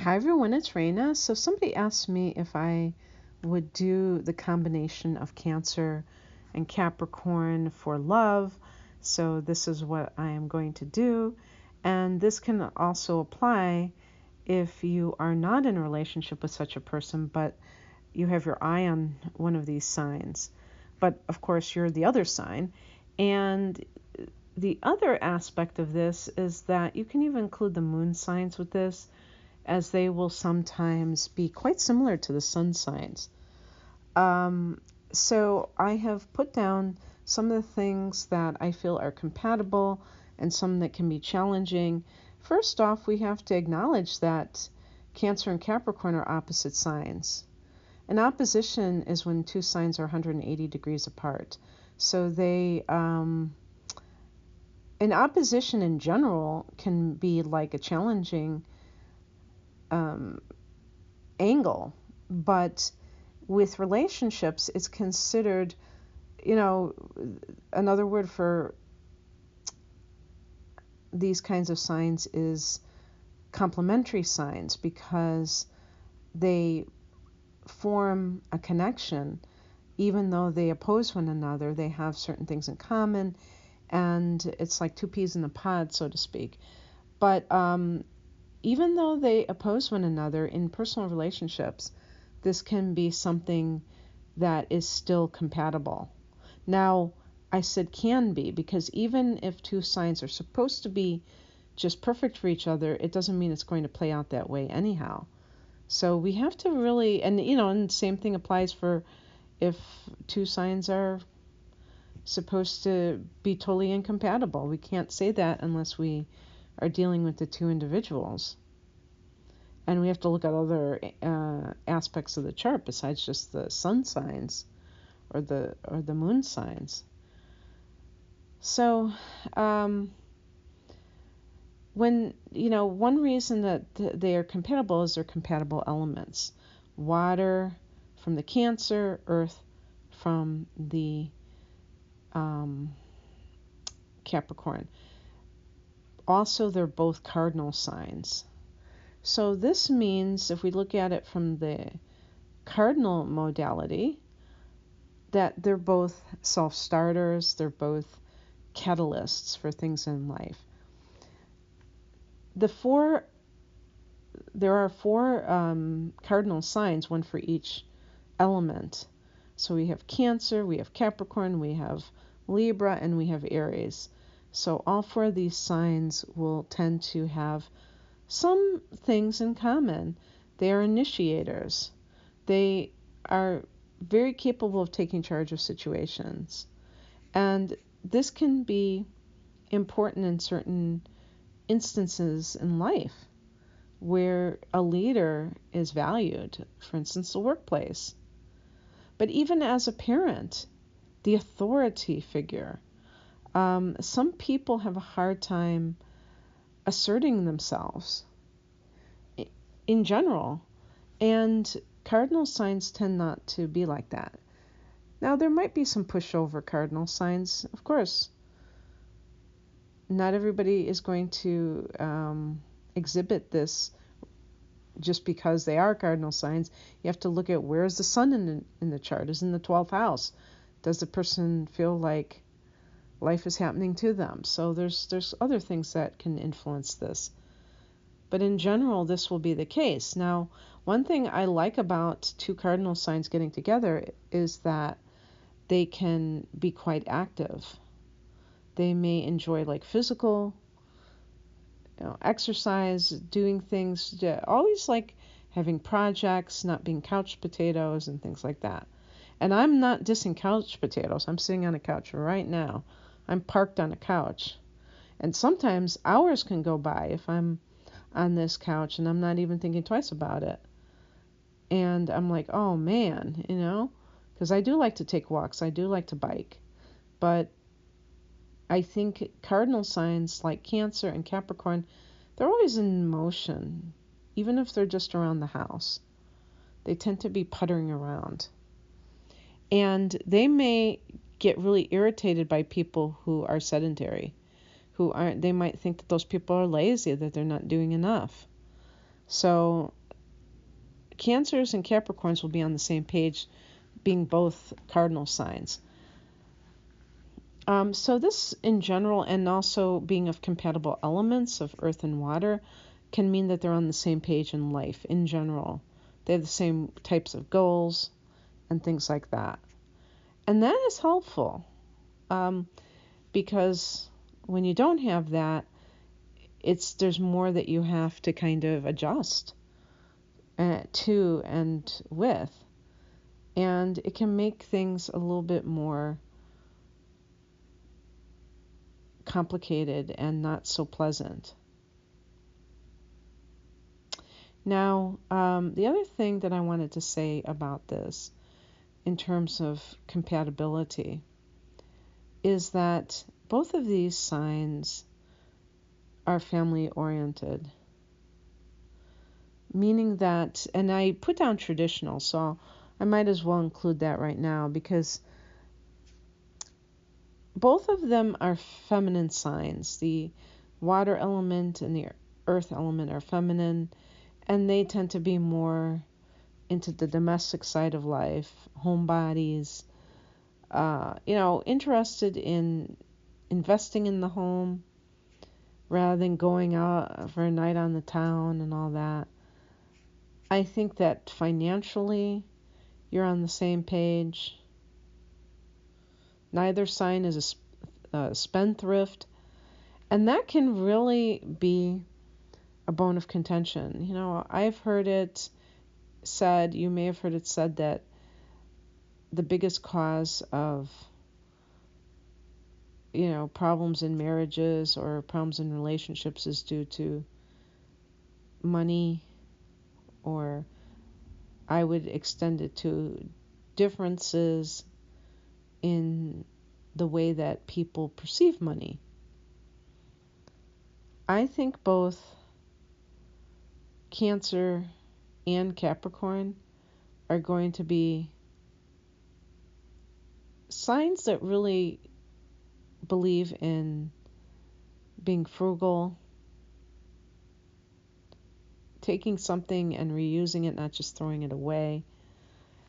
Hi everyone, it's Raina. So somebody asked me if I would do the combination of Cancer and Capricorn for love. So this is what I am going to do. And this can also apply if you are not in a relationship with such a person, but you have your eye on one of these signs. But of course, you're the other sign. And the other aspect of this is that you can even include the moon signs with this, as they will sometimes be quite similar to the sun signs. So I have put down some of the things that I feel are compatible and some that can be challenging. First off, we have to acknowledge that Cancer and Capricorn are opposite signs. An opposition is when two signs are 180 degrees apart. So an opposition in general can be like a challenging angle, but with relationships, it's considered, another word for these kinds of signs is complementary signs, because they form a connection. Even though they oppose one another, they have certain things in common, and it's like two peas in a pod, so to speak. But even though they oppose one another in personal relationships, this can be something that is still compatible. Now, I said can be, because even if two signs are supposed to be just perfect for each other, it doesn't mean it's going to play out that way anyhow. So we have to really, and the same thing applies for if two signs are supposed to be totally incompatible. We can't say that unless we are dealing with the two individuals. And we have to look at other aspects of the chart besides just the sun signs or the moon signs. So one reason that they are compatible is they're compatible elements. Water from the Cancer, earth from the Capricorn. Also, they're both cardinal signs. So this means, if we look at it from the cardinal modality, that they're both self-starters, they're both catalysts for things in life. There are four cardinal signs, one for each element. So we have Cancer, we have Capricorn, we have Libra, and we have Aries. So all four of these signs will tend to have some things in common. They are initiators. They are very capable of taking charge of situations. And this can be important in certain instances in life where a leader is valued, for instance, the workplace. But even as a parent, the authority figure. Some people have a hard time asserting themselves in general, and cardinal signs tend not to be like that. Now, there might be some pushover cardinal signs, of course. Not everybody is going to exhibit this just because they are cardinal signs. You have to look at, where's the sun in the chart? Is in the 12th house. Does the person feel like life is happening to them? So there's other things that can influence this. But in general, this will be the case. Now, one thing I like about two cardinal signs getting together is that they can be quite active. They may enjoy like physical exercise, doing things, always like having projects, not being couch potatoes and things like that. And I'm not dissing couch potatoes. I'm sitting on a couch right now. I'm parked on a couch. And sometimes hours can go by if I'm on this couch and I'm not even thinking twice about it. And I'm like, oh man, because I do like to take walks. I do like to bike. But I think cardinal signs like Cancer and Capricorn, they're always in motion, even if they're just around the house. They tend to be puttering around. And they may get really irritated by people who are sedentary, they might think that those people are lazy, that they're not doing enough. So Cancers and Capricorns will be on the same page, being both cardinal signs. So this in general, and also being of compatible elements of earth and water, can mean that they're on the same page in life in general. They have the same types of goals and things like that. And that is helpful, because when you don't have that, there's more that you have to kind of adjust to and with. And it can make things a little bit more complicated and not so pleasant. Now, the other thing that I wanted to say about this in terms of compatibility is that both of these signs are family oriented, meaning that, and I put down traditional, so I might as well include that right now, because both of them are feminine signs. The water element and the earth element are feminine, and they tend to be more into the domestic side of life, homebodies, interested in investing in the home rather than going out for a night on the town and all that. I think that financially you're on the same page. Neither sign is a spendthrift, and that can really be a bone of contention. I've heard it said, you may have heard it said, that the biggest cause of problems in marriages or problems in relationships is due to money, or I would extend it to differences in the way that people perceive money. I think both Cancer and Capricorn are going to be signs that really believe in being frugal, taking something and reusing it, not just throwing it away.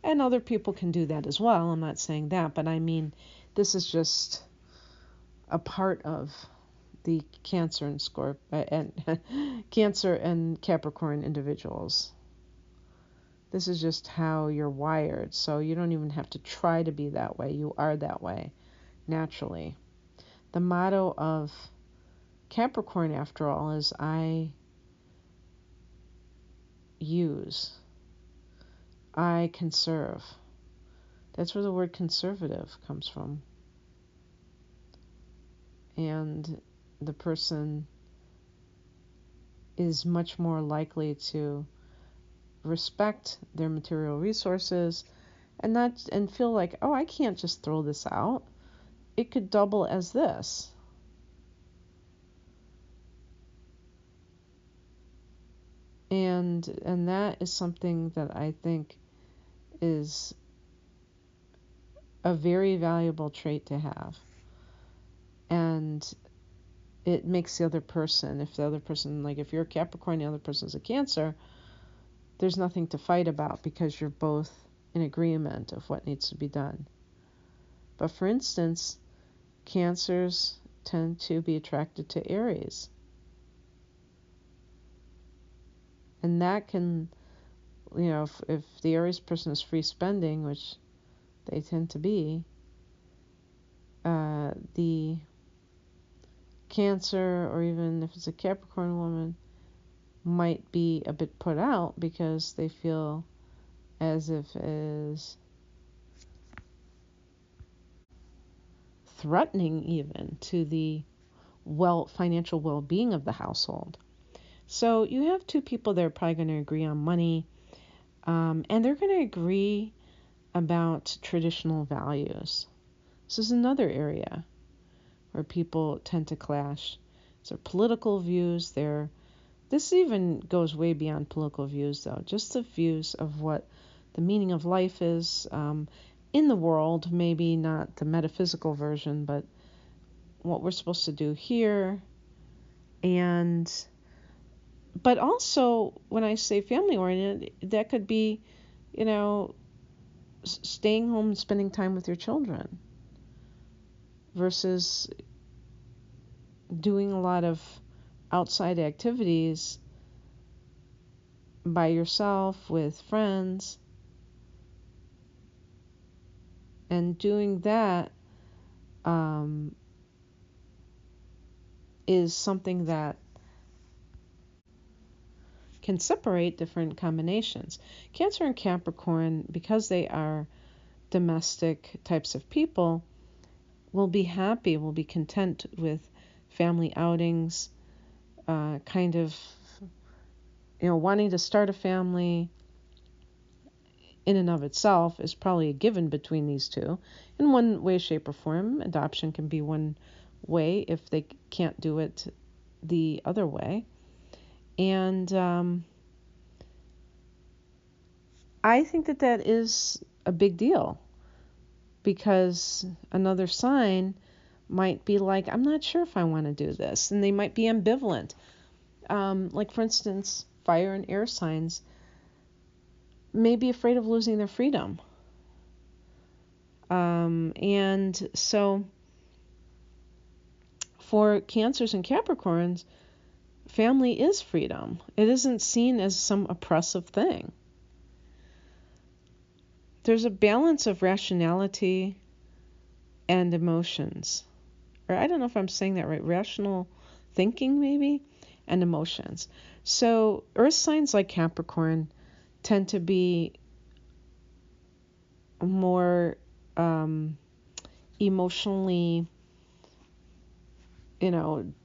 And other people can do that as well. I'm not saying that, but I mean, this is just a part of the Cancer Cancer and Capricorn individuals. This is just how you're wired, so you don't even have to try to be that way. You are that way naturally. The motto of Capricorn, after all, is I use, I conserve. That's where the word conservative comes from. And the person is much more likely to respect their material resources and feel like, oh, I can't just throw this out. It could double as this. And that is something that I think is a very valuable trait to have. And it makes the other person, if the other person, like if you're a Capricorn, the other person's a Cancer, there's nothing to fight about because you're both in agreement of what needs to be done. But for instance, Cancers tend to be attracted to Aries. And that can, if the Aries person is free spending, which they tend to be, the Cancer, or even if it's a Capricorn woman, might be a bit put out because they feel as if it is threatening even to the financial well-being of the household. So you have two people that are probably going to agree on money, and they're going to agree about traditional values. This is another area where people tend to clash. It's their political views. This even goes way beyond political views, though. Just the views of what the meaning of life is in the world, maybe not the metaphysical version, but what we're supposed to do here, and But also, when I say family oriented, that could be, you know, staying home and spending time with your children versus doing a lot of outside activities by yourself with friends. And doing that is something that can separate different combinations. Cancer and Capricorn, because they are domestic types of people, will be happy, will be content with family outings, kind of, wanting to start a family in and of itself is probably a given between these two. In one way, shape, or form, adoption can be one way if they can't do it the other way. And I think that is a big deal, because another sign might be like, I'm not sure if I want to do this, and they might be ambivalent. Like, for instance, fire and air signs may be afraid of losing their freedom. And so for Cancers and Capricorns, family is freedom. It isn't seen as some oppressive thing. There's a balance of rationality and emotions. Or I don't know if I'm saying that right. Rational thinking, maybe, and emotions. So earth signs like Capricorn tend to be more emotionally,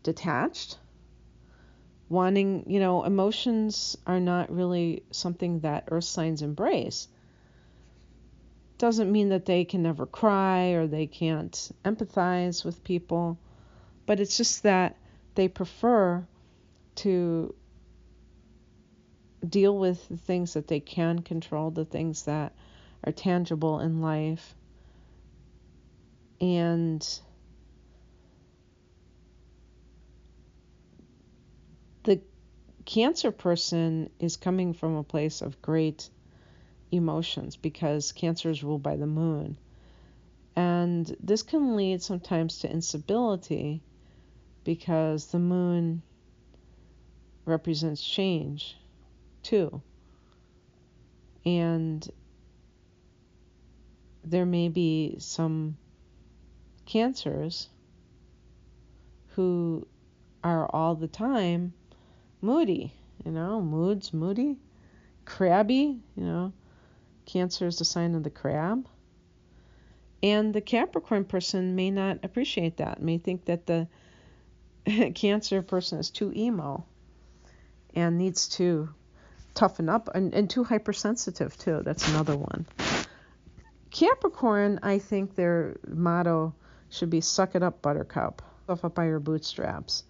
detached. Wanting, emotions are not really something that earth signs embrace. Doesn't mean that they can never cry or they can't empathize with people, but it's just that they prefer to deal with the things that they can control, the things that are tangible in life. And the Cancer person is coming from a place of great emotions, because Cancer is ruled by the moon. And this can lead sometimes to instability, because the moon represents change too. And there may be some Cancers who are all the time moody, moody, crabby, Cancer is the sign of the crab. And the Capricorn person may not appreciate that, may think that the Cancer person is too emo and needs to toughen up, and too hypersensitive too. That's another one. Capricorn, I think their motto should be suck it up, buttercup. Stuff up by your bootstraps.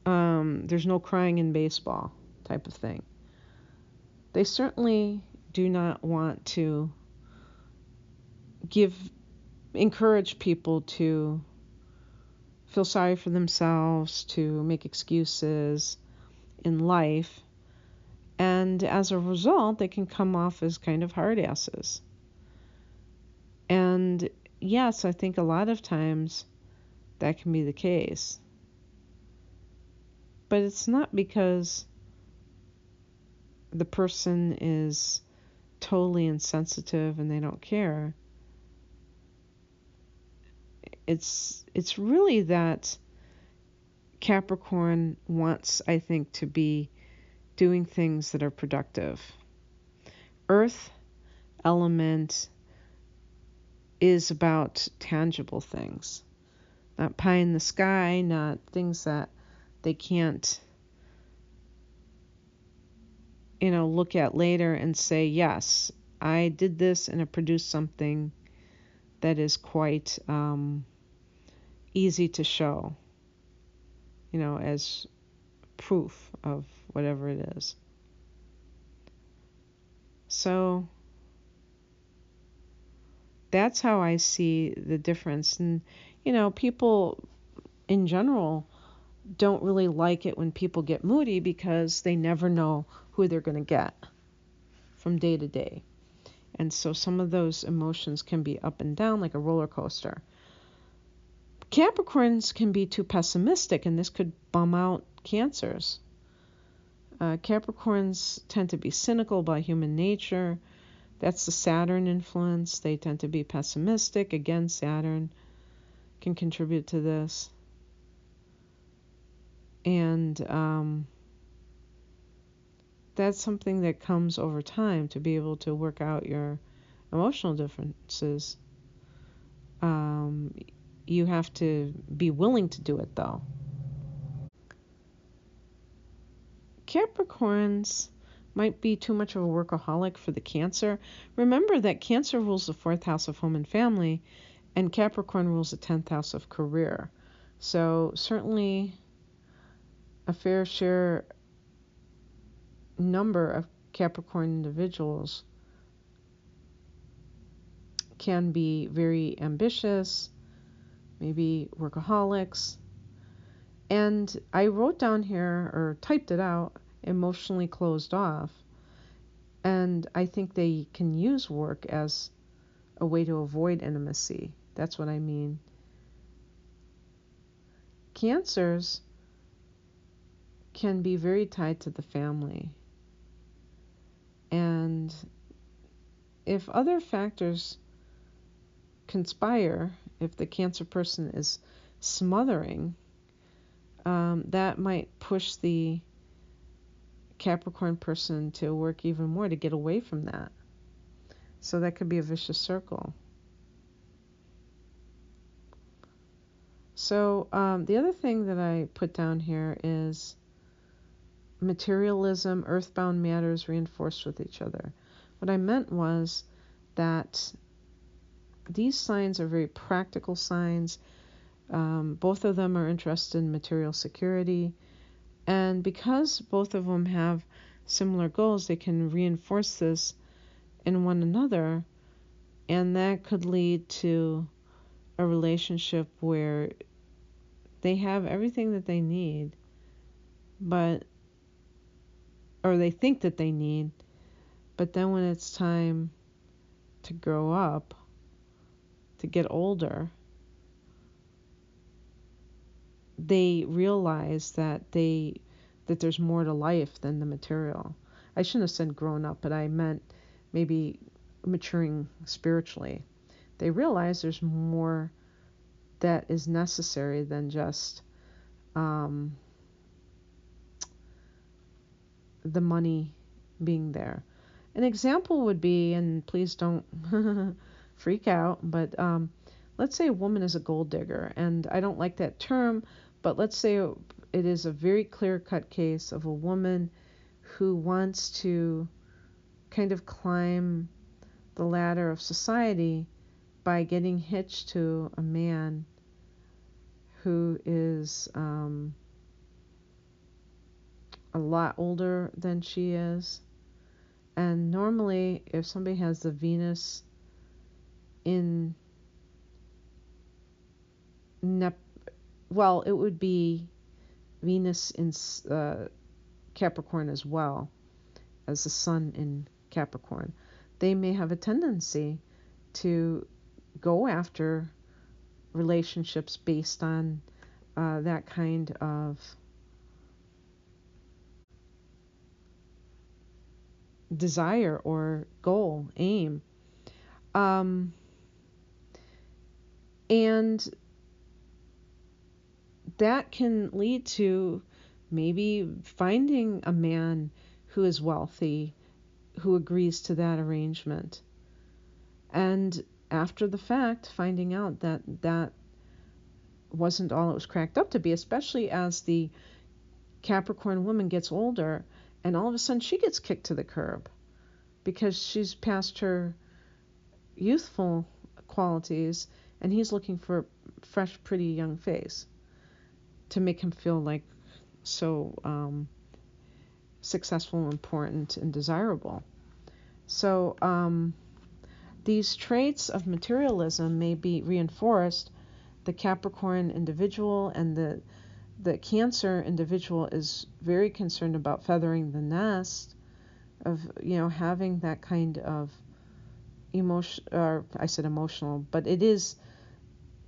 There's no crying in baseball type of thing. They certainly do not want to encourage people to feel sorry for themselves, to make excuses in life. And as a result, they can come off as kind of hard asses. And yes, I think a lot of times that can be the case. But it's not because the person is totally insensitive and they don't care. It's really that Capricorn wants, I think, to be doing things that are productive. Earth element is about tangible things, not pie in the sky, not things that they can't, look at later and say, yes, I did this and it produced something that is quite easy to show, as proof of whatever it is. So that's how I see the difference. And, people in general don't really like it when people get moody because they never know who they're going to get from day to day. And so some of those emotions can be up and down like a roller coaster. Capricorns can be too pessimistic, and this could bum out Cancers. Capricorns tend to be cynical by human nature. That's the Saturn influence. They tend to be pessimistic. Again, Saturn can contribute to this. And that's something that comes over time to be able to work out your emotional differences. You have to be willing to do it, though. Capricorns might be too much of a workaholic for the Cancer. Remember that Cancer rules the 4th house of home and family, and Capricorn rules the 10th house of career. So certainly a fair share number of Capricorn individuals can be very ambitious, maybe workaholics. And I wrote down here, or typed it out, emotionally closed off. And I think they can use work as a way to avoid intimacy. That's what I mean. Cancers can be very tied to the family. And if other factors conspire, if the Cancer person is smothering, that might push the Capricorn person to work even more to get away from that. So that could be a vicious circle. So the other thing that I put down here is materialism, earthbound matters reinforced with each other. What I meant was that these signs are very practical signs. Both of them are interested in material security. And because both of them have similar goals, they can reinforce this in one another. And that could lead to a relationship where they have everything that they need, or they think that they need, but then when it's time to grow up, to get older, they realize that there's more to life than the material. I shouldn't have said grown up, but I meant maybe maturing spiritually. They realize there's more that is necessary than just the money being there. An example would be, and please don't freak out, but let's say a woman is a gold digger, and I don't like that term, but let's say it is a very clear-cut case of a woman who wants to kind of climb the ladder of society by getting hitched to a man who is a lot older than she is. And normally, if somebody has the Venus in it would be Venus in Capricorn as well as the Sun in Capricorn. They may have a tendency to go after relationships based on that kind of desire or goal, aim. And that can lead to maybe finding a man who is wealthy, who agrees to that arrangement. And after the fact, finding out that that wasn't all it was cracked up to be, especially as the Capricorn woman gets older and all of a sudden she gets kicked to the curb because she's past her youthful qualities and he's looking for a fresh, pretty young face to make him feel like so successful, important, and desirable. So these traits of materialism may be reinforced. The Capricorn individual and the Cancer individual is very concerned about feathering the nest, of, having that kind of emotion, or I said emotional, but it is,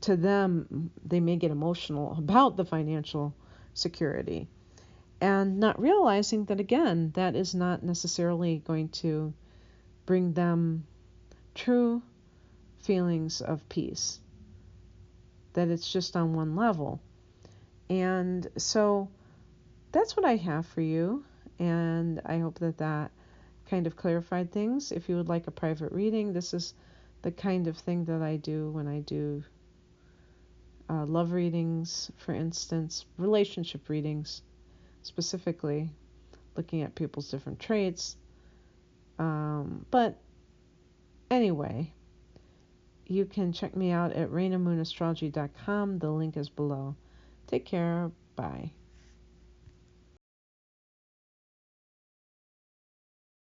to them, they may get emotional about the financial security, and not realizing that, again, that is not necessarily going to bring them true feelings of peace, that it's just on one level. And so that's what I have for you, and I hope that that kind of clarified things. If you would like a private reading, this is the kind of thing that I do when I do love readings, for instance, relationship readings, specifically looking at people's different traits. But anyway, you can check me out at rainamoonastrology.com. The link is below. Take care. Bye.